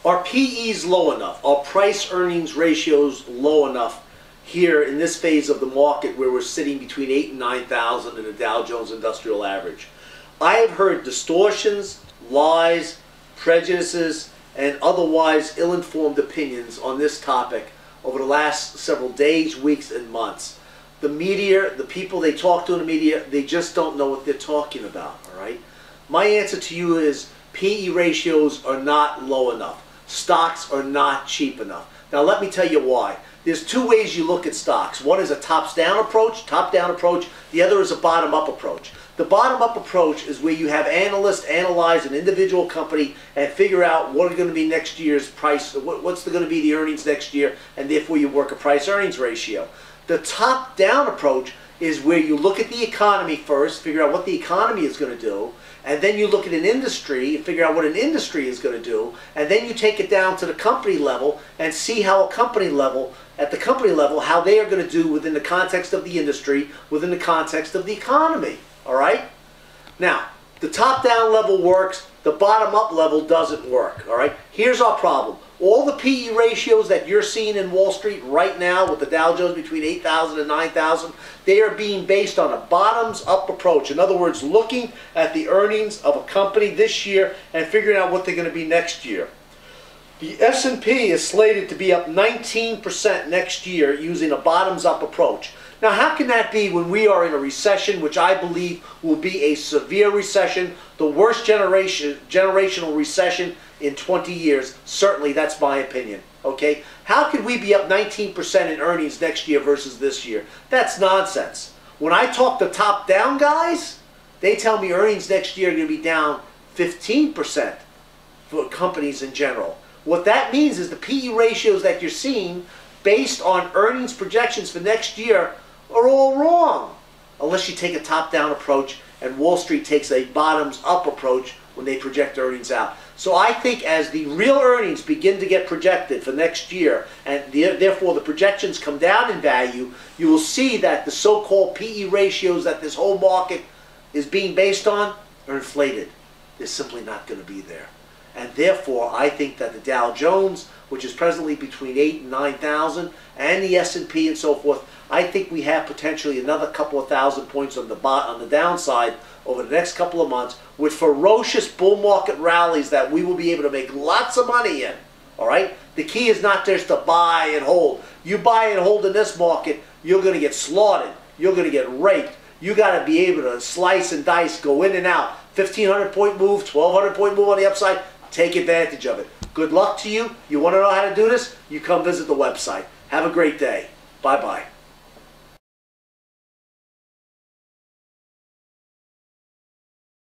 Are PEs low enough? Are price earnings ratios low enough here in this phase of the market where we're sitting between 8 and 9,000 in the Dow Jones Industrial Average? I have heard distortions, lies, prejudices, and otherwise ill-informed opinions on this topic over the last several days, weeks, and months. The media, the people they talk to in the media, they just don't know what they're talking about, all right? My answer to you is PE ratios are not low enough. Stocks are not cheap enough. Now let me tell you why. There's two ways you look at stocks. One is a top-down approach. The other is a bottom-up approach. The bottom-up approach is where you have analysts analyze an individual company and figure out what are going to be next year's price, what's going to be the earnings next year, and therefore you work a price-earnings ratio. The top-down approach is where you look at the economy first, figure out what the economy is going to do, and then you look at an industry and figure out what an industry is going to do, and then you take it down to the company level and see how at the company level, how they are going to do within the context of the industry, within the context of the economy. All right? Now, the top-down level works, the bottom-up level doesn't work. All right? Here's our problem. All the PE ratios that you're seeing in Wall Street right now with the Dow Jones between 8,000 and 9,000, they are being based on a bottoms-up approach. In other words, looking at the earnings of a company this year and figuring out what they're going to be next year. The S&P is slated to be up 19% next year using a bottoms-up approach. Now, how can that be when we are in a recession, which I believe will be a severe recession, the worst generational recession in 20 years? Certainly, that's my opinion. Okay? How could we be up 19% in earnings next year versus this year? That's nonsense. When I talk to top-down guys, they tell me earnings next year are going to be down 15% for companies in general. What that means is the PE ratios that you're seeing based on earnings projections for next year are all wrong, unless you take a top-down approach and Wall Street takes a bottoms-up approach when they project earnings out. So I think as the real earnings begin to get projected for next year, and therefore the projections come down in value, you will see that the so-called PE ratios that this whole market is being based on are inflated. They're simply not going to be there. And therefore, I think that the Dow Jones, which is presently between 8 and 9,000, and the S&P and so forth, I think we have potentially another couple of thousand points on the downside over the next couple of months with ferocious bull market rallies that we will be able to make lots of money in. All right? The key is not just to buy and hold. You buy and hold in this market, you're going to get slaughtered. You're going to get raped. You got to be able to slice and dice, go in and out. 1,500 point move, 1,200 point move on the upside. Take advantage of it. Good luck to you. You want to know how to do this? You come visit the website. Have a great day. Bye-bye.